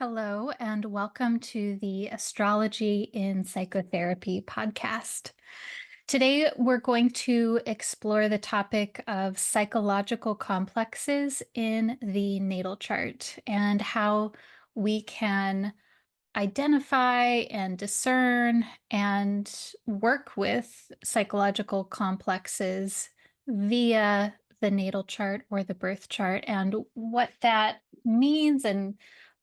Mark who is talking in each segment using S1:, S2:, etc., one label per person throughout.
S1: Hello, and welcome to the Astrology in Psychotherapy podcast. Today, we're going to explore the topic of psychological complexes in the natal chart and how we can identify and discern and work with psychological complexes via the natal chart or the birth chart, and what that means and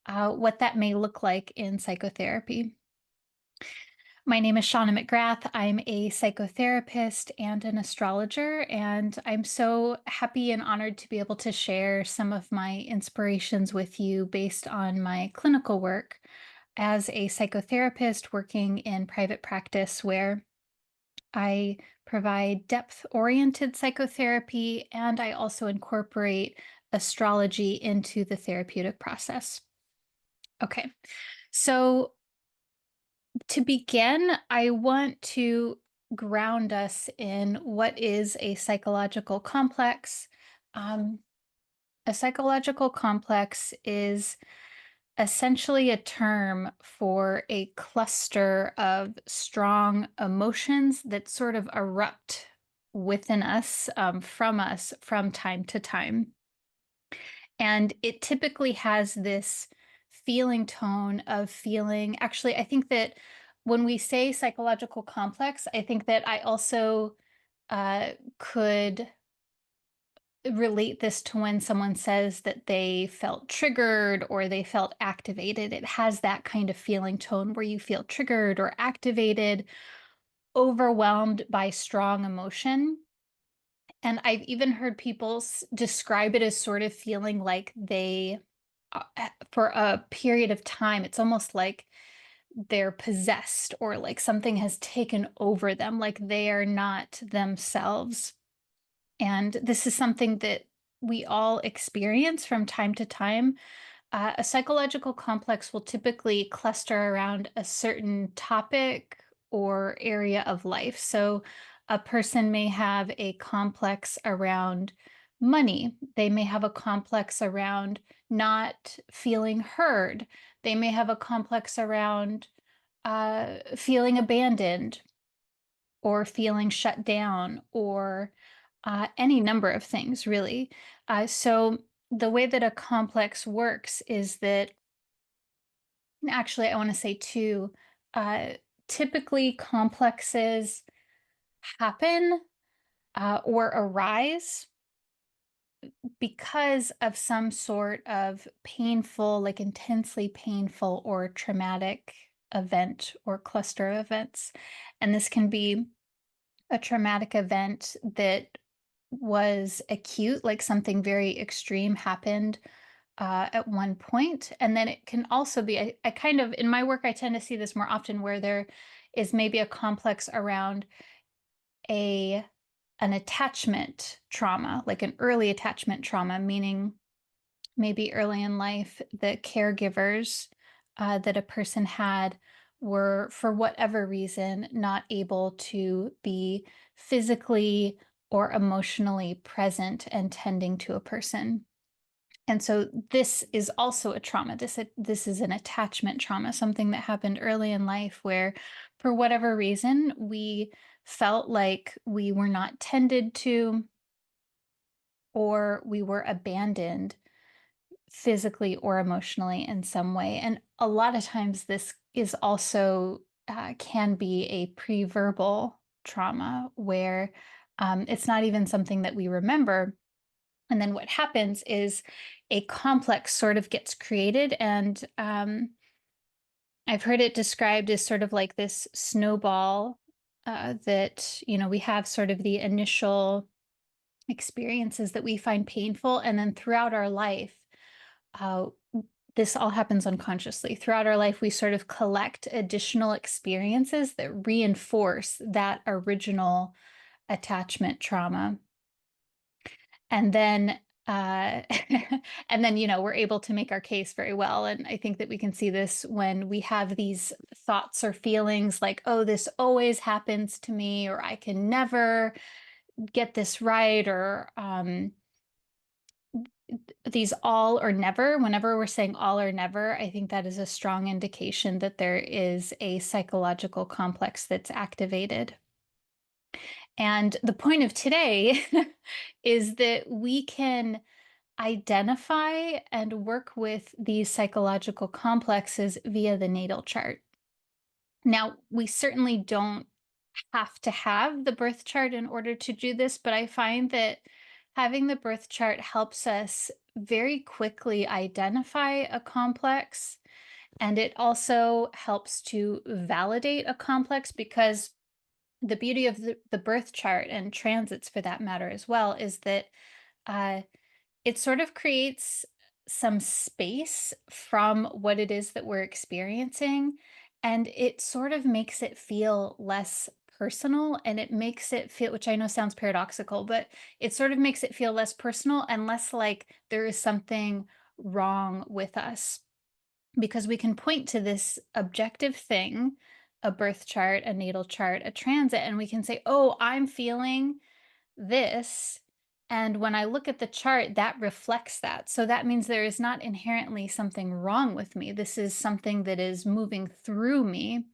S1: what that may look like in psychotherapy. My name is Shauna McGrath. I'm a psychotherapist and an astrologer, and I'm so happy and honored to be able to share some of my inspirations with you based on my clinical work as a psychotherapist working in private practice, where I provide depth oriented psychotherapy and I also incorporate astrology into the therapeutic process. Okay, so to begin, I want to ground us in what is a psychological complex. Um, a psychological complex is essentially a term for a cluster of strong emotions that sort of erupt within us, from us, from time to time. And it typically has this feeling tone of feeling. Actually, I think that when we say psychological complex, I think that I also could relate this to when someone says that they felt triggered or they felt activated. It has that kind of feeling tone where you feel triggered or activated, overwhelmed by strong emotion. And I've even heard people describe it as sort of feeling like for a period of time, it's almost like they're possessed or like something has taken over them, like they are not themselves. And this is something that we all experience from time to time. A psychological complex will typically cluster around a certain topic or area of life. So, a person may have a complex around money. They may have a complex around not feeling heard. They may have a complex around feeling abandoned or feeling shut down or any number of things, really. So, the way that a complex works is that, actually, I want to say too, uh, typically complexes happen or arise because of some sort of painful, like intensely painful or traumatic event or cluster of events. And this can be a traumatic event that was acute, like something very extreme happened at one point. And then it can also be, I kind of, in my work, I tend to see this more often where there is maybe a complex around a an attachment trauma, like an early attachment trauma, meaning maybe early in life, the caregivers that a person had were, for whatever reason, not able to be physically or emotionally present and tending to a person. And so this is also a trauma. This is an attachment trauma, something that happened early in life where, for whatever reason, we felt like we were not tended to or we were abandoned physically or emotionally in some way. And a lot of times, this is also can be a pre-verbal trauma where it's not even something that we remember. And then what happens is a complex sort of gets created. And I've heard it described as sort of like this snowball that, we have sort of the initial experiences that we find painful. And then throughout our life, uh, this all happens unconsciously. Throughout our life, we sort of collect additional experiences that reinforce that original attachment trauma. And then, and then, we're able to make our case very well. And I think that we can see this when we have these thoughts or feelings like, oh, this always happens to me, or I can never get this right, or these all or never, whenever we're saying all or never, I think that is a strong indication that there is a psychological complex that's activated. And the point of today is that we can identify and work with these psychological complexes via the natal chart. Now, we certainly don't have to have the birth chart in order to do this, but I find that having the birth chart helps us very quickly identify a complex. And it also helps to validate a complex because the beauty of the birth chart and transits for that matter as well is that uh, it sort of creates some space from what it is that we're experiencing, and it sort of makes it feel less personal, and it makes it feel, which I know sounds paradoxical, but it sort of makes it feel less personal and less like there is something wrong with us because we can point to this objective thing, a birth chart, a natal chart, a transit, and we can say, "Oh, I'm feeling this." And when I look at the chart, that reflects that. So that means there is not inherently something wrong with me. This is something that is moving through me.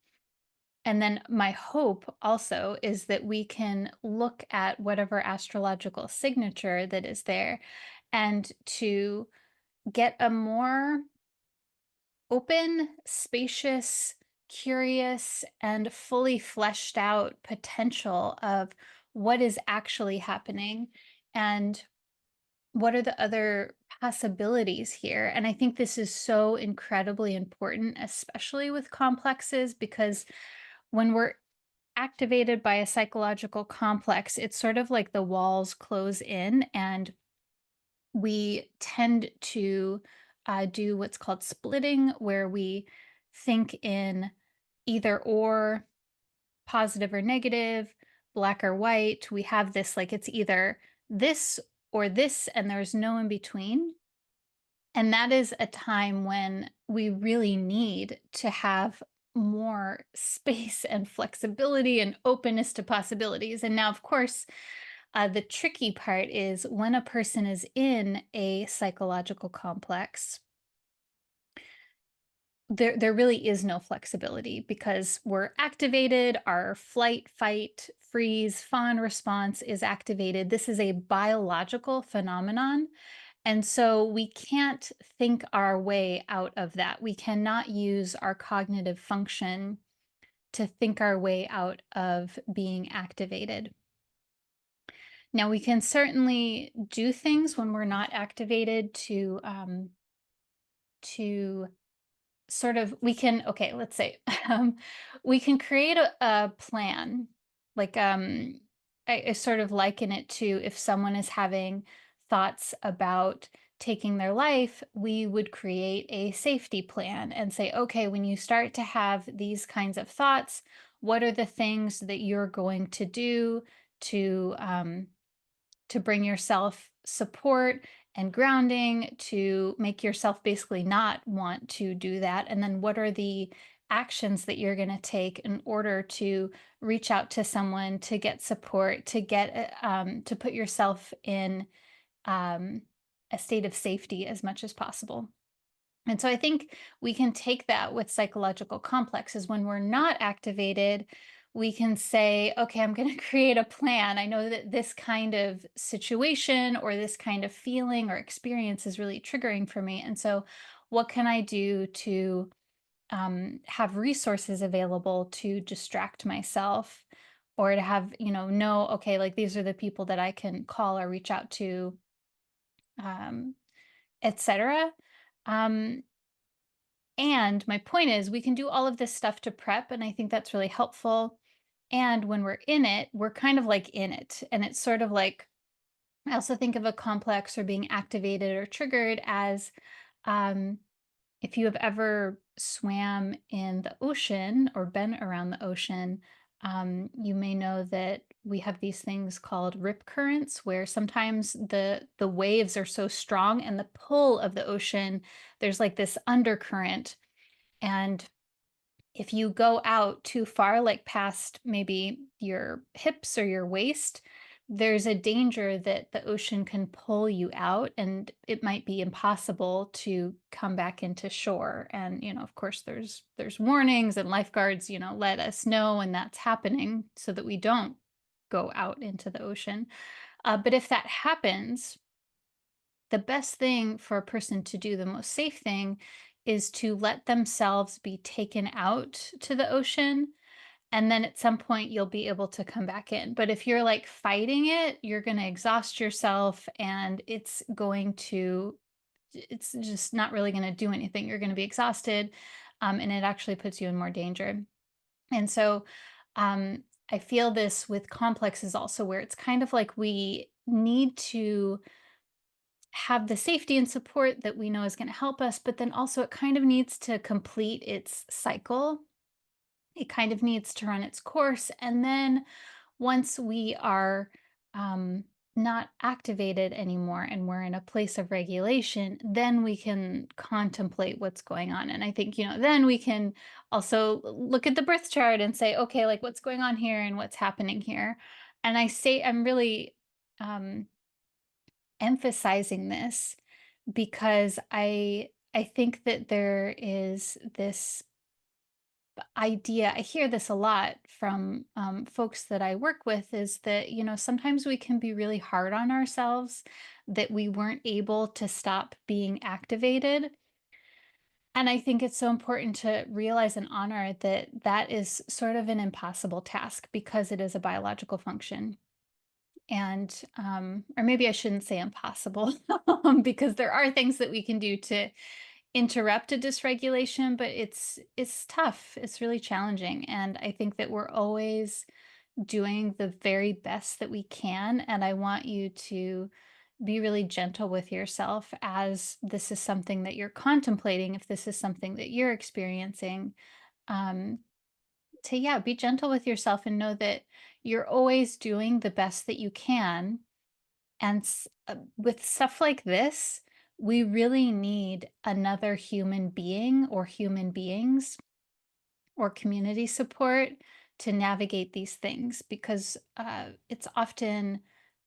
S1: And then my hope also is that we can look at whatever astrological signature that is there and to get a more open, spacious, curious, and fully fleshed out potential of what is actually happening and what are the other possibilities here. And I think this is so incredibly important, especially with complexes, because when we're activated by a psychological complex, it's sort of like the walls close in and we tend to do what's called splitting, where we think in either or, positive or negative, black or white. We have this like it's either this or this, and there's no in between. And that is a time when we really need to have more space and flexibility and openness to possibilities. And now, of course, the tricky part is when a person is in a psychological complex, there really is no flexibility because we're activated, our flight, fight, freeze, fawn response is activated. This is a biological phenomenon. And so we can't think our way out of that. We cannot use our cognitive function to think our way out of being activated. Now, we can certainly do things when we're not activated to sort of we can okay, let's say we can create a plan. Like I sort of liken it to if someone is having thoughts about taking their life, we would create a safety plan and say, okay, when you start to have these kinds of thoughts, what are the things that you're going to do to bring yourself support and grounding to make yourself basically not want to do that? And then what are the actions that you're going to take in order to reach out to someone to get support, to get to put yourself in um, a state of safety as much as possible? And so I think we can take that with psychological complexes. When we're not activated, we can say, okay, I'm going to create a plan. I know that this kind of situation or this kind of feeling or experience is really triggering for me. And so, what can I do to have resources available to distract myself or to have, know, okay, like these are the people that I can call or reach out to, um, etc. Um, And my point is, we can do all of this stuff to prep, and I think that's really helpful. And when we're in it, we're kind of like in it. And it's sort of like, I also think of a complex or being activated or triggered as um, if you have ever swam in the ocean or been around the ocean, you may know that we have these things called rip currents, where sometimes the waves are so strong and the pull of the ocean, there's like this undercurrent, and if you go out too far, like past maybe your hips or your waist, there's a danger that the ocean can pull you out and it might be impossible to come back into shore. And, of course there's warnings and lifeguards, let us know when that's happening so that we don't go out into the ocean. But if that happens, the best thing for a person to do, the most safe thing, is to let themselves be taken out to the ocean. And then at some point, you'll be able to come back in. But if you're like fighting it, you're going to exhaust yourself and it's just not really going to do anything. You're going to be exhausted, and it actually puts you in more danger. And so I feel this with complexes also, where it's kind of like we need to have the safety and support that we know is going to help us, but then also it kind of needs to complete its cycle. It kind of needs to run its course. And then once we are not activated anymore and we're in a place of regulation, then we can contemplate what's going on. And I think, then we can also look at the birth chart and say, okay, like what's going on here and what's happening here. And I'm really um, emphasizing this because I think that there is this idea. I hear this a lot from folks that I work with, is that sometimes we can be really hard on ourselves that we weren't able to stop being activated. And I think it's so important to realize and honor that that is sort of an impossible task because it is a biological function. And or maybe I shouldn't say impossible, because there are things that we can do to interrupt a dysregulation, but it's tough. It's really challenging. And I think that we're always doing the very best that we can. And I want you to be really gentle with yourself as this is something that you're contemplating, if this is something that you're experiencing. Um, to yeah, be gentle with yourself and know that you're always doing the best that you can. And with stuff like this, we really need another human being or human beings or community support to navigate these things, because it's often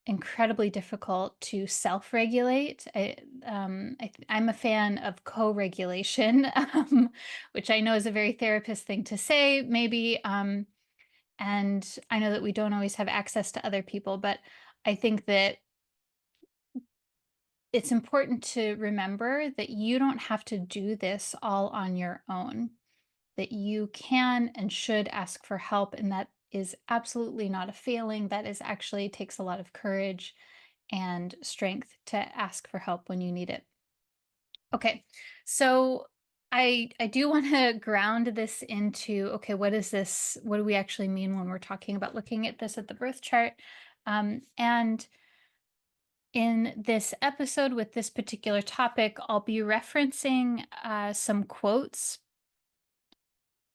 S1: incredibly difficult to self-regulate. I'm a fan of co-regulation, which I know is a very therapist thing to say, maybe. And I know that we don't always have access to other people, but I think that it's important to remember that you don't have to do this all on your own, that you can and should ask for help. And that is absolutely not a failing. That is actually takes a lot of courage and strength to ask for help when you need it. Okay, so I do want to ground this into, okay, what is this? What do we actually mean when we're talking about looking at this at the birth chart? And in this episode with this particular topic, I'll be referencing some quotes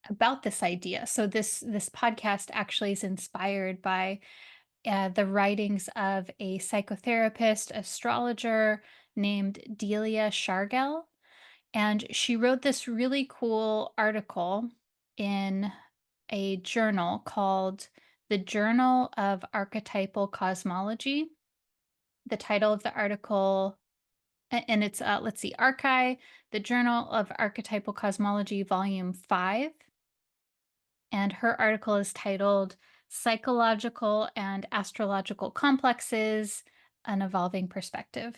S1: about this idea. So this podcast actually is inspired by the writings of a psychotherapist, astrologer named Delia Shargel, and she wrote this really cool article in a journal called the Journal of Archetypal Cosmology. The title of the article, and it's, let's see, Archai, the Journal of Archetypal Cosmology, Volume 5. And her article is titled Psychological and Astrological Complexes, an Evolving Perspective.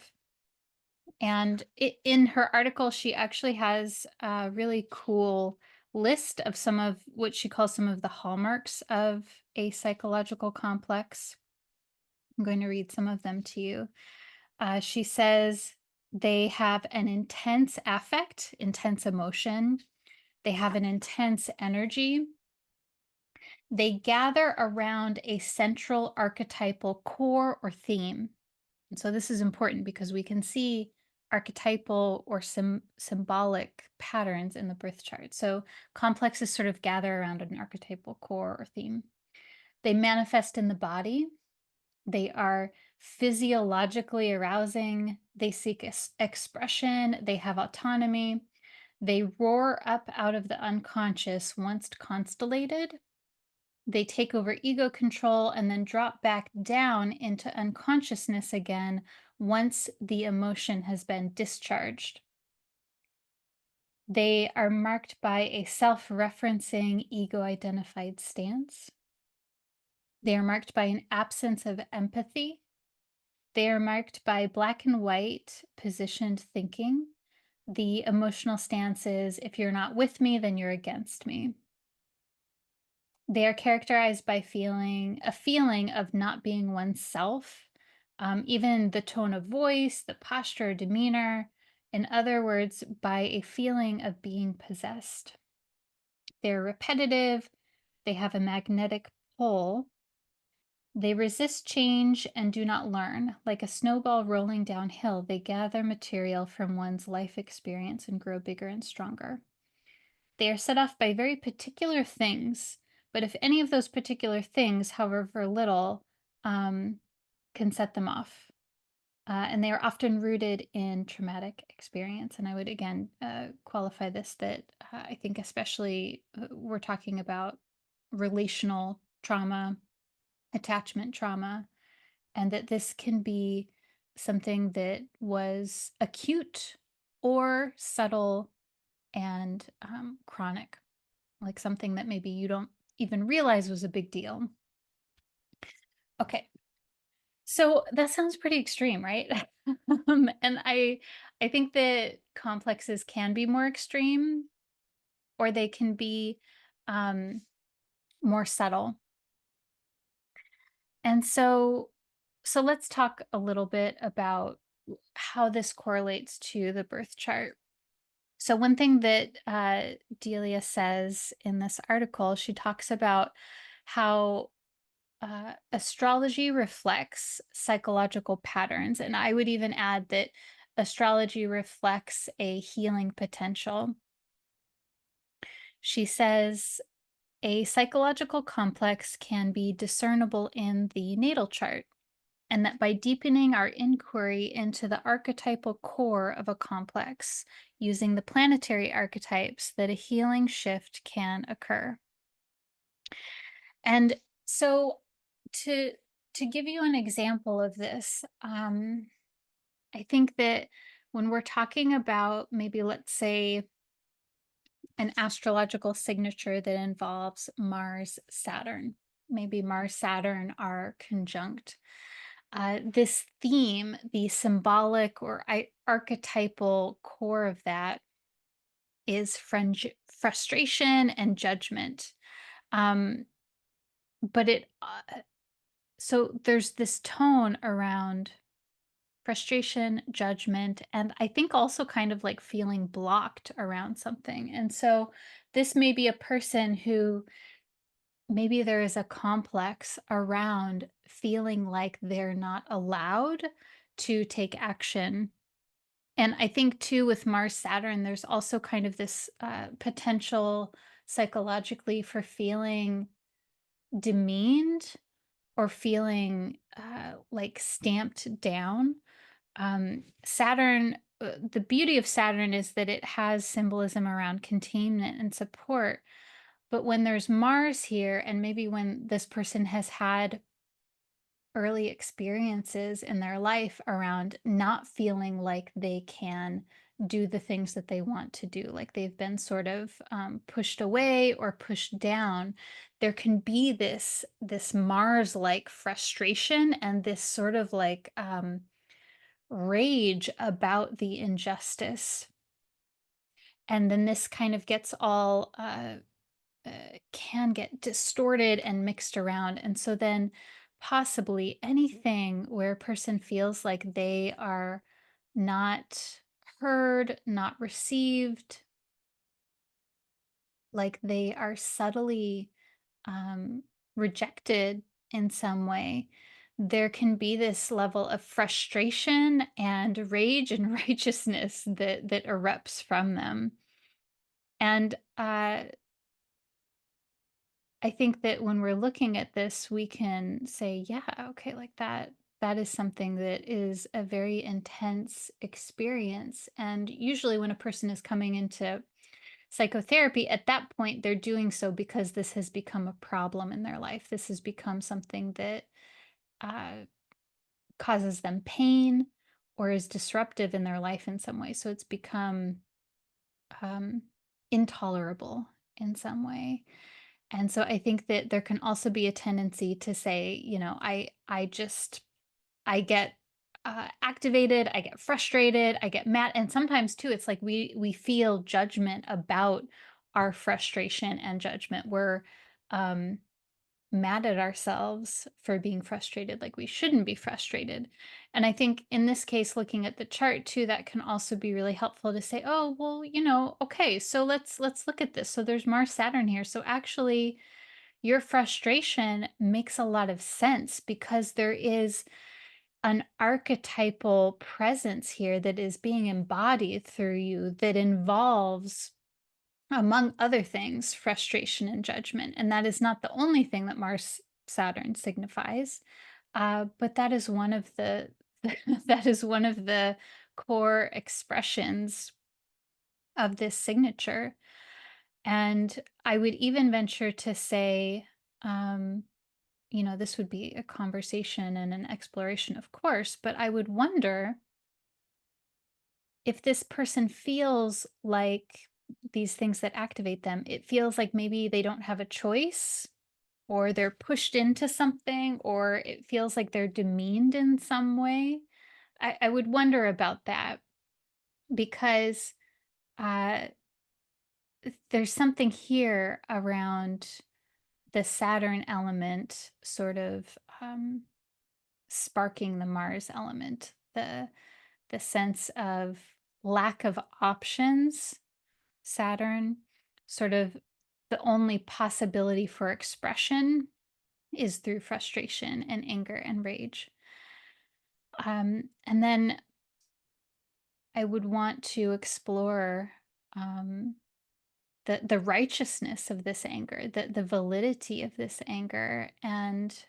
S1: And in her article, she actually has a really cool list of some of what she calls some of the hallmarks of a psychological complex. I'm going to read some of them to you. She says they have an intense affect, intense emotion. They have an intense energy. They gather around a central archetypal core or theme. And so this is important because we can see archetypal or symbolic patterns in the birth chart. So complexes sort of gather around an archetypal core or theme. They manifest in the body. They are physiologically arousing. They seek expression. They have autonomy. They roar up out of the unconscious once constellated. They take over ego control and then drop back down into unconsciousness again once the emotion has been discharged. They are marked by a self referencing, ego identified stance. They are marked by an absence of empathy. They are marked by black and white positioned thinking. The emotional stance is if you're not with me, then you're against me. They are characterized by feeling a feeling of not being oneself, even the tone of voice, the posture, demeanor. In other words, by a feeling of being possessed. They're repetitive, they have a magnetic pull, they resist change and do not learn. Like a snowball rolling downhill, they gather material from one's life experience and grow bigger and stronger. They are set off by very particular things, but if any of those particular things, however little, um, can set them off. And they are often rooted in traumatic experience. And I would again qualify this that I think, especially, we're talking about relational trauma, attachment trauma, and that this can be something that was acute or subtle and chronic, like something that maybe you don't even realize was a big deal. Okay, so that sounds pretty extreme, right? And I think that complexes can be more extreme, or they can be um, more subtle. And so let's talk a little bit about how this correlates to the birth chart. So one thing that Delia says in this article, she talks about how astrology reflects psychological patterns. And I would even add that astrology reflects a healing potential. She says a psychological complex can be discernible in the natal chart, and that by deepening our inquiry into the archetypal core of a complex using the planetary archetypes, that a healing shift can occur. And so to to give you an example of this, I think that when we're talking about maybe, let's say, an astrological signature that involves Mars Saturn, maybe Mars Saturn are conjunct. This theme, the symbolic or archetypal core of that, is frustration and judgment. Um, but so there's this tone around frustration, judgment, and I think also kind of like feeling blocked around something. And so this may be a person who maybe there is a complex around feeling like they're not allowed to take action. And I think too, with Mars Saturn, there's also kind of this potential psychologically for feeling demeaned or feeling like stamped down. Saturn, the beauty of Saturn is that it has symbolism around containment and support. But when there's Mars here, and maybe when this person has had early experiences in their life around not feeling like they can do the things that they want to do, like they've been sort of pushed away or pushed down, there can be this Mars-like frustration and this sort of like rage about the injustice. And then this kind of gets all can get distorted and mixed around. And so then possibly anything where a person feels like they are not heard, not received, like they are subtly um, rejected in some way, there can be this level of frustration and rage and righteousness that erupts from them. And I think that when we're looking at this, we can say, yeah, okay, like that is something that is a very intense experience. And usually when a person is coming into psychotherapy, at that point, they're doing so because this has become a problem in their life. This has become something that uh, causes them pain or is disruptive in their life in some way. So it's become um, intolerable in some way. And so I think that there can also be a tendency to say, I get activated, I get frustrated, I get mad, and sometimes too, it's like we feel judgment about our frustration and judgment. We're um, mad at ourselves for being frustrated, like we shouldn't be frustrated. And I think in this case, looking at the chart too, that can also be really helpful to say, oh, well, okay, so let's look at this. So there's Mars Saturn here. So actually, your frustration makes a lot of sense because there is an archetypal presence here that is being embodied through you that involves, among other things, frustration and judgment. And that is not the only thing that Mars Saturn signifies, but that is one of the that is one of the core expressions of this signature. And I would even venture to say, um, this would be a conversation and an exploration, of course, but I would wonder if this person feels like these things that activate them, it feels like maybe they don't have a choice or they're pushed into something or it feels like they're demeaned in some way. I would wonder about that because uh, there's something here around the Saturn element sort of sparking the Mars element, the sense of lack of options. Saturn, sort of the only possibility for expression is through frustration and anger and rage. And then I would want to explore the righteousness of this anger, the validity of this anger, and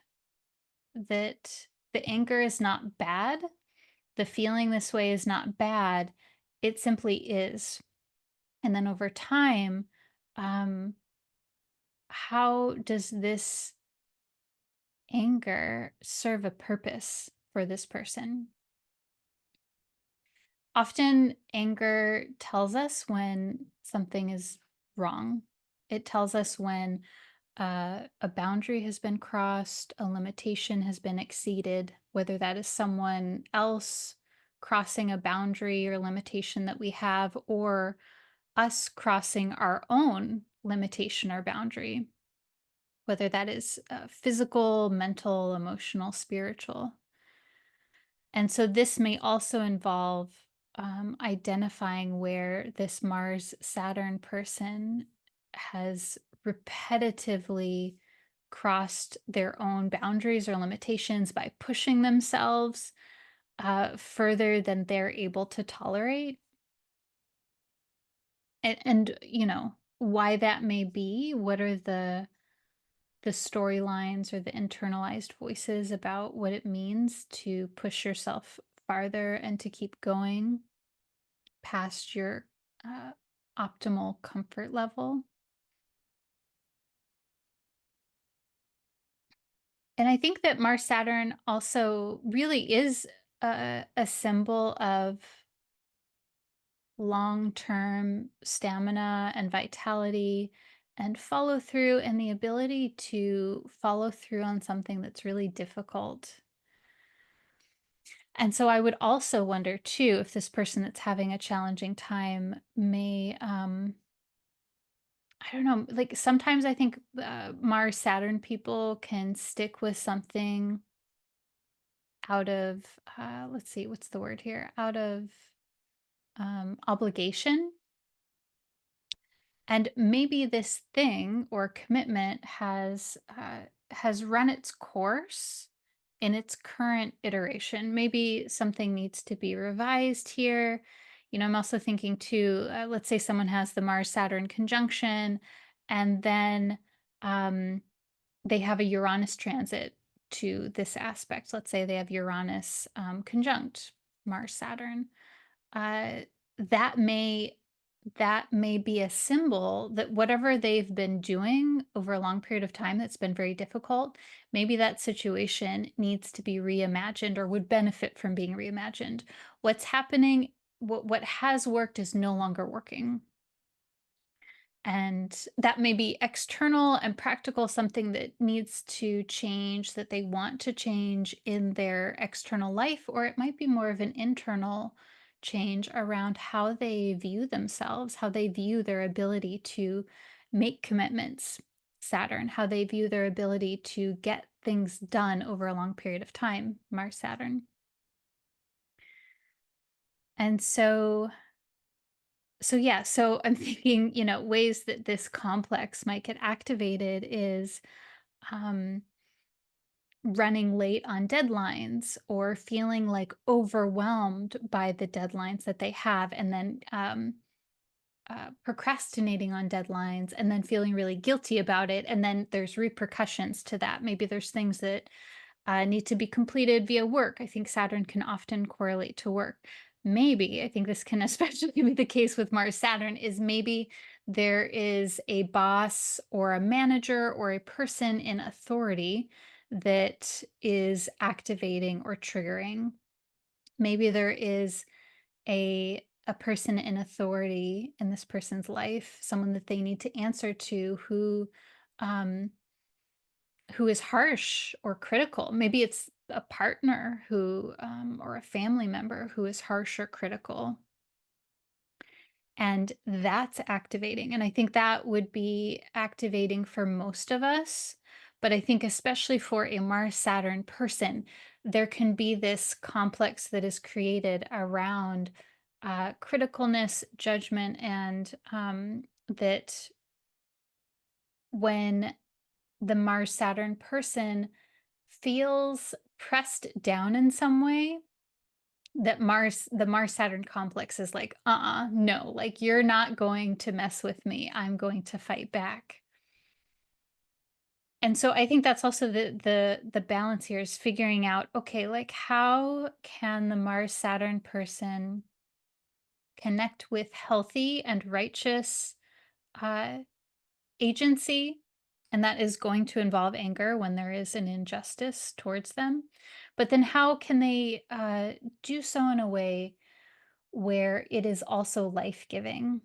S1: that the anger is not bad. The feeling this way is not bad. It simply is. And then over time, um, how does this anger serve a purpose for this person? Often, anger tells us when something is wrong. It tells us when a boundary has been crossed, a limitation has been exceeded, whether that is someone else crossing a boundary or limitation that we have, or us crossing our own limitation or boundary, whether that is physical, mental, emotional, spiritual. And so this may also involve identifying where this Mars Saturn person has repetitively crossed their own boundaries or limitations by pushing themselves further than they're able to tolerate. And why that may be, what are the storylines or the internalized voices about what it means to push yourself farther and to keep going past your uh, optimal comfort level. And I think that Mars Saturn also really is a symbol of long term stamina and vitality and follow through and the ability to follow through on something that's really difficult. And so I would also wonder too if this person that's having a challenging time may, I don't know, like sometimes I think Mars Saturn people can stick with something out of, let's see, what's the word here? Out of obligation. And maybe this thing or commitment has run its course in its current iteration. Maybe something needs to be revised here. I'm also thinking too, let's say someone has the Mars Saturn conjunction, and then um, they have a Uranus transit to this aspect. Let's say they have Uranus conjunct Mars Saturn. Uh, that may that may be a symbol that whatever they've been doing over a long period of time that's been very difficult, maybe that situation needs to be reimagined or would benefit from being reimagined. What's happening, what has worked is no longer working. And that may be external and practical, something that needs to change, that they want to change in their external life, or it might be more of an internal change around how they view themselves, how they view their ability to make commitments, Saturn, how they view their ability to get things done over a long period of time, Mars, Saturn. And so yeah, so I'm thinking, ways that this complex might get activated is um, running late on deadlines or feeling like overwhelmed by the deadlines that they have, and then procrastinating on deadlines and then feeling really guilty about it. And then there's repercussions to that. Maybe there's things that need to be completed via work. I think Saturn can often correlate to work. Maybe, I think this can especially be the case with Mars Saturn, is maybe there is a boss or a manager or a person in authority that is activating or triggering. Maybe there is a person in authority in this person's life, someone that they need to answer to um, who is harsh or critical. Maybe it's a partner or a family member who is harsh or critical. And that's activating. And I think that would be activating for most of us. But I think, especially for a Mars Saturn person, there can be this complex that is created around criticalness, judgment, and that when the Mars Saturn person feels pressed down in some way, that the Mars Saturn complex is like, no, like you're not going to mess with me. I'm going to fight back. And so I think that's also the balance here, is figuring out, okay, like how can the Mars Saturn person connect with healthy and righteous uh, agency, and that is going to involve anger when there is an injustice towards them. But then how can they do so in a way where it is also life-giving,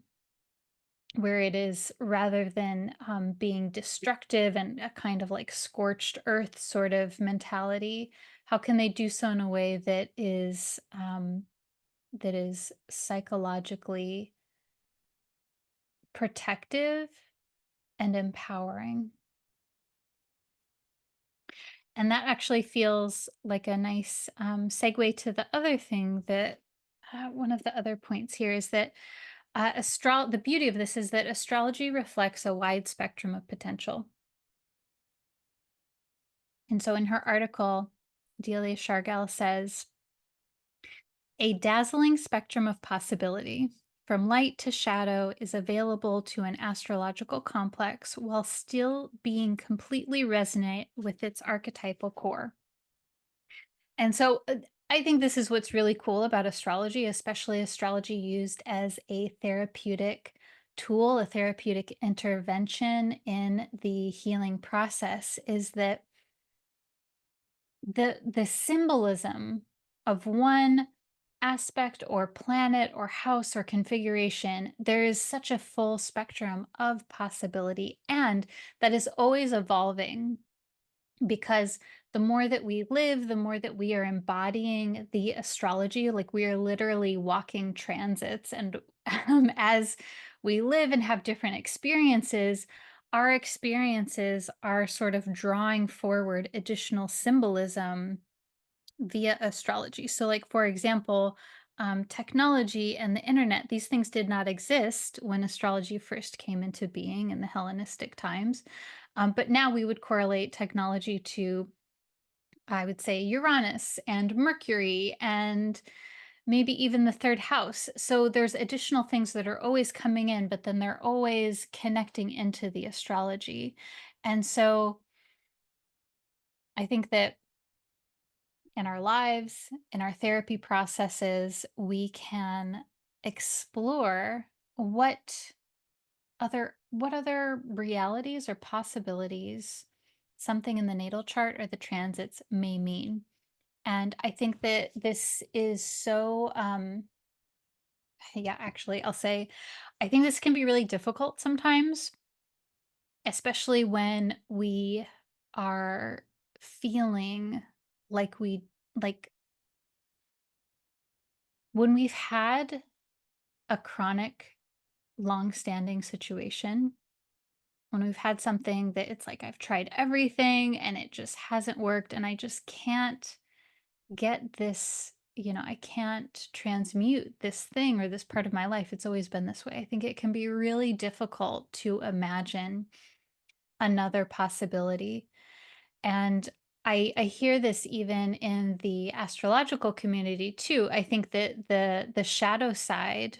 S1: where it is, rather than being destructive and a kind of like scorched earth sort of mentality, how can they do so in a way that is psychologically protective and empowering? And that actually feels like a nice segue to the other thing that one of the other points here is that the beauty of this is that astrology reflects a wide spectrum of potential. And so in her article, Delia Shargel says, a dazzling spectrum of possibility, from light to shadow, is available to an astrological complex while still being completely resonant with its archetypal core. And so I think this is what's really cool about astrology, especially astrology used as a therapeutic tool, a therapeutic intervention in the healing process, is that the symbolism of one aspect or planet or house or configuration, there is such a full spectrum of possibility, and that is always evolving, because the more that we live, the more that we are embodying the astrology, like we are literally walking transits. And as we live and have different experiences, our experiences are sort of drawing forward additional symbolism via astrology. So, like, for example, technology and the internet, these things did not exist when astrology first came into being in the Hellenistic times. But now we would correlate technology to, I would say, Uranus and Mercury and maybe even the third house. So there's additional things that are always coming in, but then they're always connecting into the astrology. And so I think that in our lives, in our therapy processes, we can explore what other realities or possibilities something in the natal chart or the transits may mean. And I think that this is so yeah, actually, I'll say I think this can be really difficult sometimes, especially when we are feeling like like when we've had a chronic, long-standing situation, when we've had something that it's like I've tried everything and it just hasn't worked and I just can't get this, I can't transmute this thing or this part of my life. It's always been this way. I think it can be really difficult to imagine another possibility. And I hear this even in the astrological community too. I think that the shadow side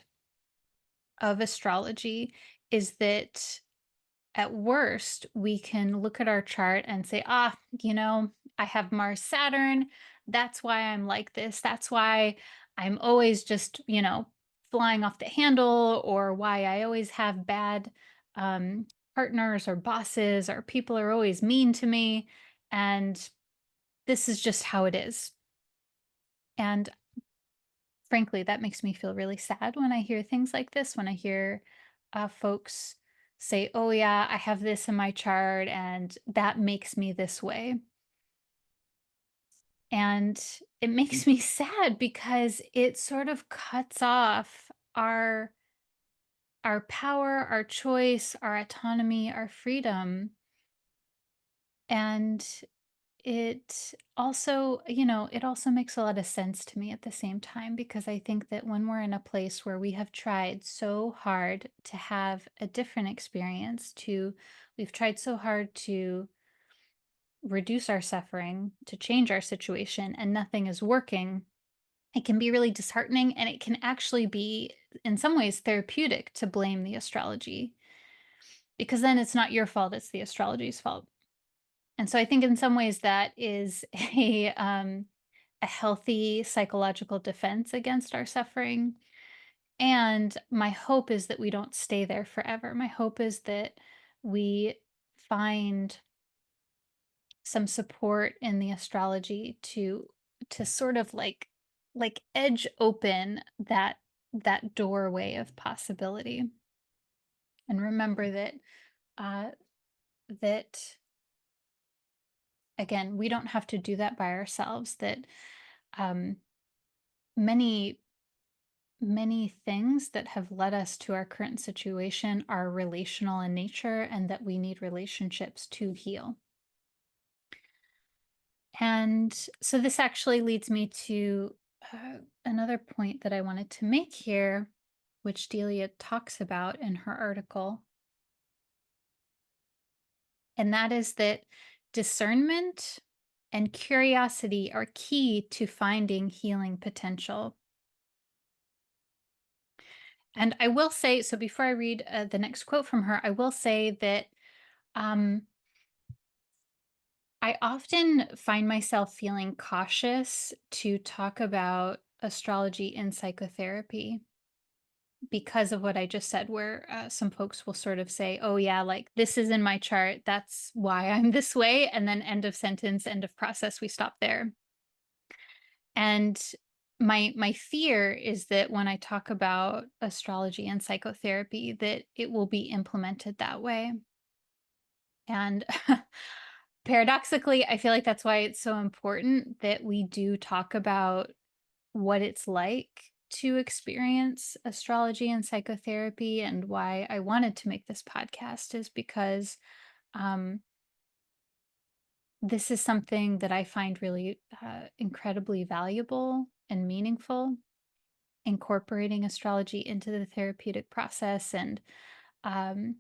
S1: of astrology is that at worst, we can look at our chart and say, I have Mars Saturn. That's why I'm like this. That's why I'm always just, flying off the handle, or why I always have bad um, partners or bosses, or people are always mean to me. And this is just how it is. And frankly, that makes me feel really sad when I hear things like this, when I hear folks say, oh, yeah, I have this in my chart and that makes me this way. And it makes me sad because it sort of cuts off our power, our choice, our autonomy, our freedom. And it also makes a lot of sense to me at the same time, because I think that when we're in a place where we have tried so hard to have a different experience, we've tried so hard to reduce our suffering, to change our situation, and nothing is working, it can be really disheartening, and it can actually be, in some ways, therapeutic to blame the astrology, because then it's not your fault, it's the astrology's fault. And so I think in some ways that is a healthy psychological defense against our suffering. And my hope is that we don't stay there forever. My hope is that we find some support in the astrology to sort of like edge open that doorway of possibility. And remember uh that again, we don't have to do that by ourselves, that um many many things that have led us to our current situation are relational in nature, and that we need relationships to heal. And so this actually leads me to another point that I wanted to make here, which Delia talks about in her article. And that is that discernment and curiosity are key to finding healing potential. And I will say, so before I read the next quote from her, I will say that um, I often find myself feeling cautious to talk about astrology in psychotherapy because of what I just said, where some folks will sort of say, oh, yeah, like this is in my chart. That's why I'm this way. And then end of sentence, end of process, we stop there. And my fear is that when I talk about astrology and psychotherapy, that it will be implemented that way. And paradoxically, I feel like that's why it's so important that we do talk about what it's like to experience astrology and psychotherapy, and why I wanted to make this podcast is because um, this is something that I find really incredibly valuable and meaningful, incorporating astrology into the therapeutic process. Um,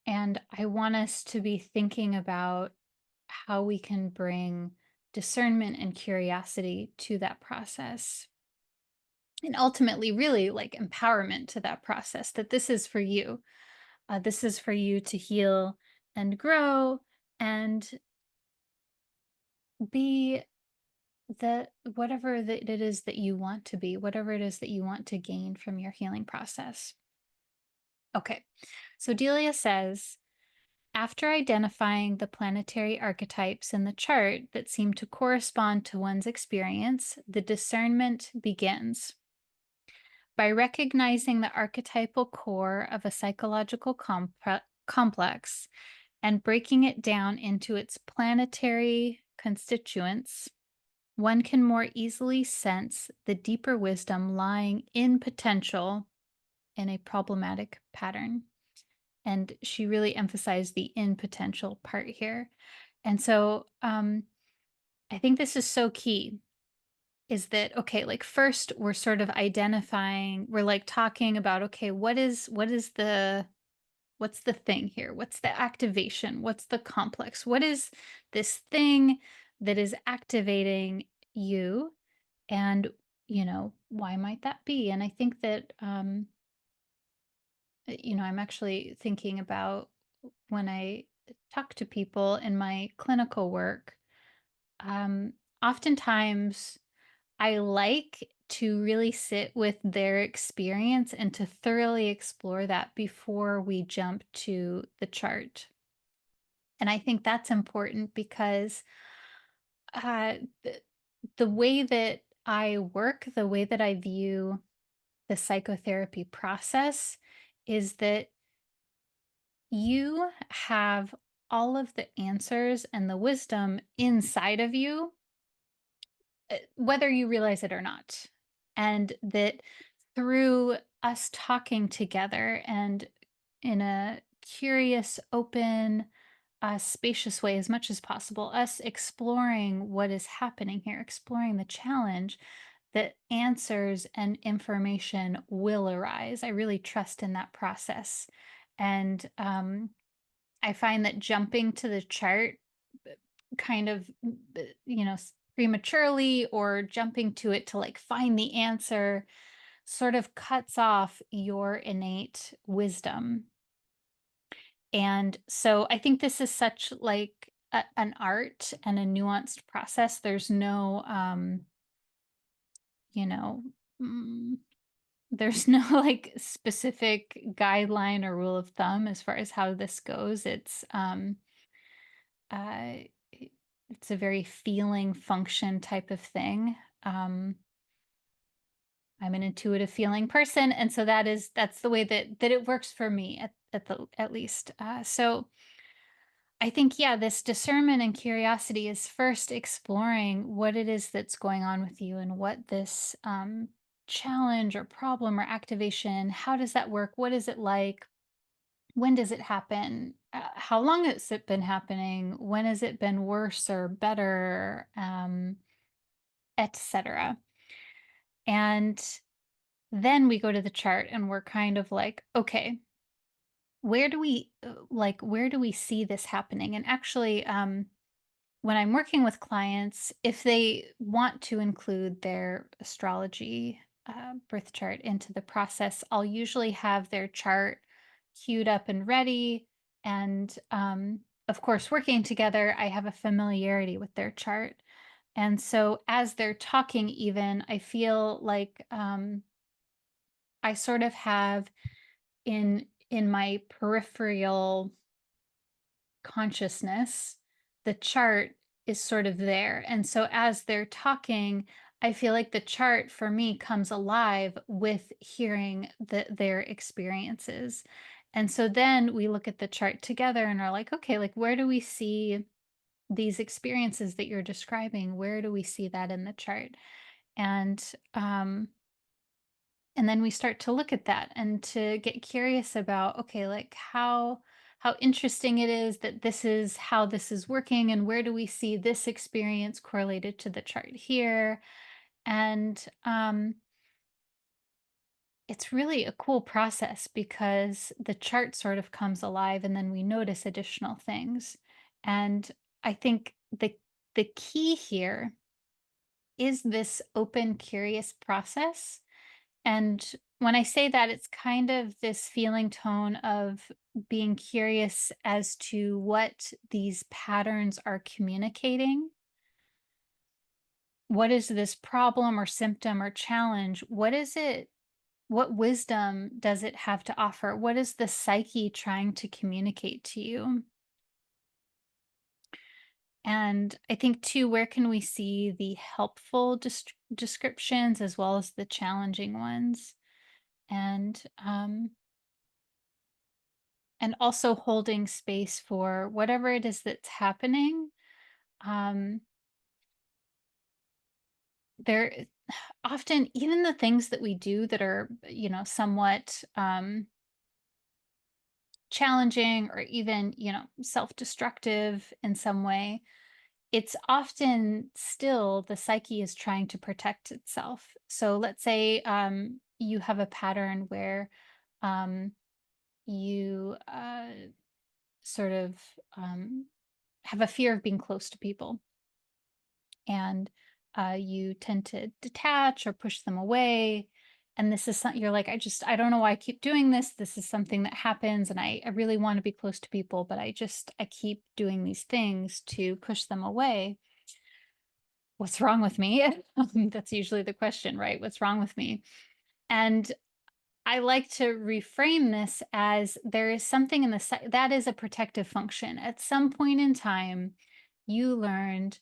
S1: and I want us to be thinking about how we can bring discernment and curiosity to that process. And ultimately, really like empowerment to that process, that this is for you. This is for you to heal and grow and be whatever that it is that you want to be, whatever it is that you want to gain from your healing process. Okay. So Delia says, after identifying the planetary archetypes in the chart that seem to correspond to one's experience, the discernment begins. By recognizing the archetypal core of a psychological complex and breaking it down into its planetary constituents, one can more easily sense the deeper wisdom lying in potential in a problematic pattern. And she really emphasized the in potential part here. And so I think this is so key, is that okay, like first we're sort of identifying, we're like talking about, okay, what is what's the thing here? What's the activation? What's the complex? What is this thing that is activating you? And, why might that be? And I think that, I'm actually thinking about when I talk to people in my clinical work, um, oftentimes I like to really sit with their experience and to thoroughly explore that before we jump to the chart. And I think that's important because uh, the, the way that I work, the way that I view the psychotherapy process is that you have all of the answers and the wisdom inside of you, whether you realize it or not. And that through us talking together and in a curious, open, spacious way as much as possible, us exploring what is happening here, exploring the challenge, that answers and information will arise. I really trust in that process. And I find that jumping to the chart uh, kind of, prematurely or jumping to it to like find the answer sort of cuts off your innate wisdom. And so I think this is such like an art and a nuanced process. There's no, you know, mm, there's no like specific guideline or rule of thumb as far as how this goes. Uh, it's a very feeling function type of thing. Um, I'm an intuitive feeling person, and so that's the way that it works for me at least. So I think, yeah, this discernment and curiosity is first exploring what it is that's going on with you and what this challenge or problem or activation, how does that work? What is it like? When does it happen? How long has it been happening? When has it been worse or better? Etc. And then we go to the chart and we're kind of like, okay, where do we see this happening? And actually, when I'm working with clients, if they want to include their astrology birth chart into the process, I'll usually have their chart queued up and ready. And of course, working together, I have a familiarity with their chart. And so as they're talking, even, I feel like I sort of have in my peripheral consciousness, the chart is sort of there. And so as they're talking, I feel like the chart for me comes alive with hearing their experiences. And so then we look at the chart together and are like, okay, like where do we see these experiences that you're describing? Where do we see that in the chart? And and then we start to look at that and to get curious about, okay, like how interesting it is that this is how this is working and where do we see this experience correlated to the chart here. And it's really a cool process because the chart sort of comes alive and then we notice additional things. And I think the key here is this open curious process. And when I say that, it's kind of this feeling tone of being curious as to what these patterns are communicating. what is this problem or symptom or challenge? What is it? What wisdom does it have to offer? What is the psyche trying to communicate to you? And I think too, where can we see the helpful descriptions as well as the challenging ones? And and also holding space for whatever it is that's happening. Um, there often even the things that we do that are, somewhat challenging or even, self-destructive in some way, it's often still the psyche is trying to protect itself. So let's say you have a pattern where um, you sort of um, have a fear of being close to people, and you tend to detach or push them away. And this is something you're like, I don't know why I keep doing this. This is something that happens, and I really want to be close to people, but I keep doing these things to push them away. What's wrong with me? That's usually the question, right? What's wrong with me? And I like to reframe this as there is something in that is a protective function. At some point in time, you learned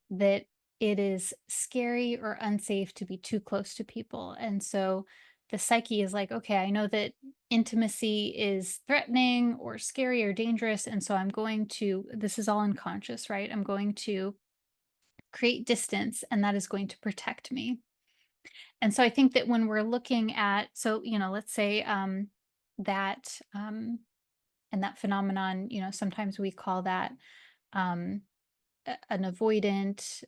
S1: that it is scary or unsafe to be too close to people. And so the psyche is like, okay, I know that intimacy is threatening or scary or dangerous. And so this is all unconscious, right? I'm going to create distance, and that is going to protect me. And so I think that when we're looking at, let's say that, and that phenomenon, sometimes we call that um, an avoidant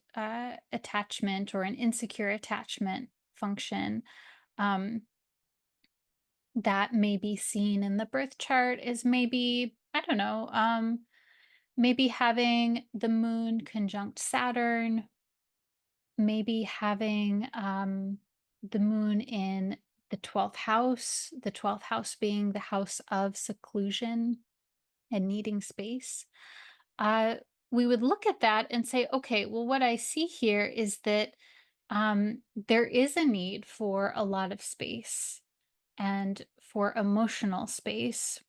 S1: attachment or an insecure attachment function, um, that may be seen in the birth chart is maybe, I don't know, maybe having the moon conjunct Saturn, maybe having the moon in the 12th house being the house of seclusion and needing space. Uh, we would look at that and say, okay, well, what I see here is that there is a need for a lot of space and for emotional space.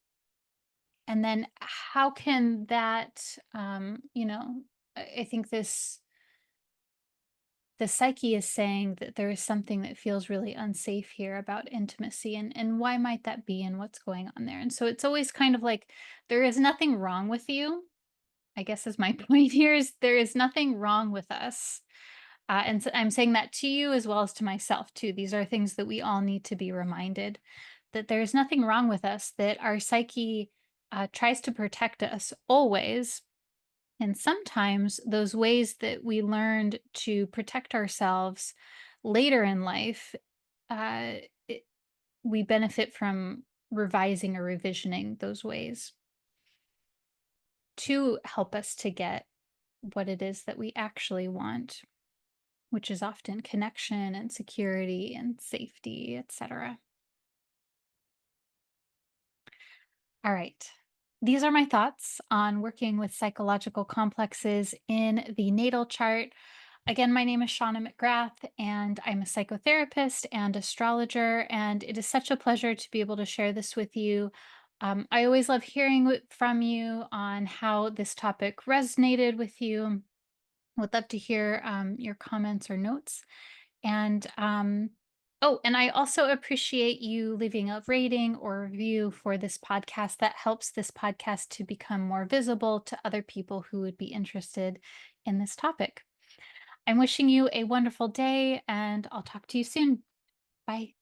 S1: And then how can that, I think the psyche is saying that there is something that feels really unsafe here about intimacy, and why might that be, and what's going on there. And so it's always kind of like there is nothing wrong with you, I guess, is my point here, is there is nothing wrong with us. And so I'm saying that to you as well as to myself too. These are things that we all need to be reminded, that there's nothing wrong with us, that our psyche tries to protect us always. And sometimes those ways that we learned to protect ourselves later in life, uh, it, we benefit from revising or revisioning those ways to help us to get what it is that we actually want, which is often connection and security and safety, etc. All right. These are my thoughts on working with psychological complexes in the natal chart. Again, my name is Shauna McGrath, and I'm a psychotherapist and astrologer, and it is such a pleasure to be able to share this with you. I always love hearing from you on how this topic resonated with you. Would love to hear your comments or notes. And oh, and I also appreciate you leaving a rating or review for this podcast. That helps this podcast to become more visible to other people who would be interested in this topic. I'm wishing you a wonderful day, and I'll talk to you soon. Bye.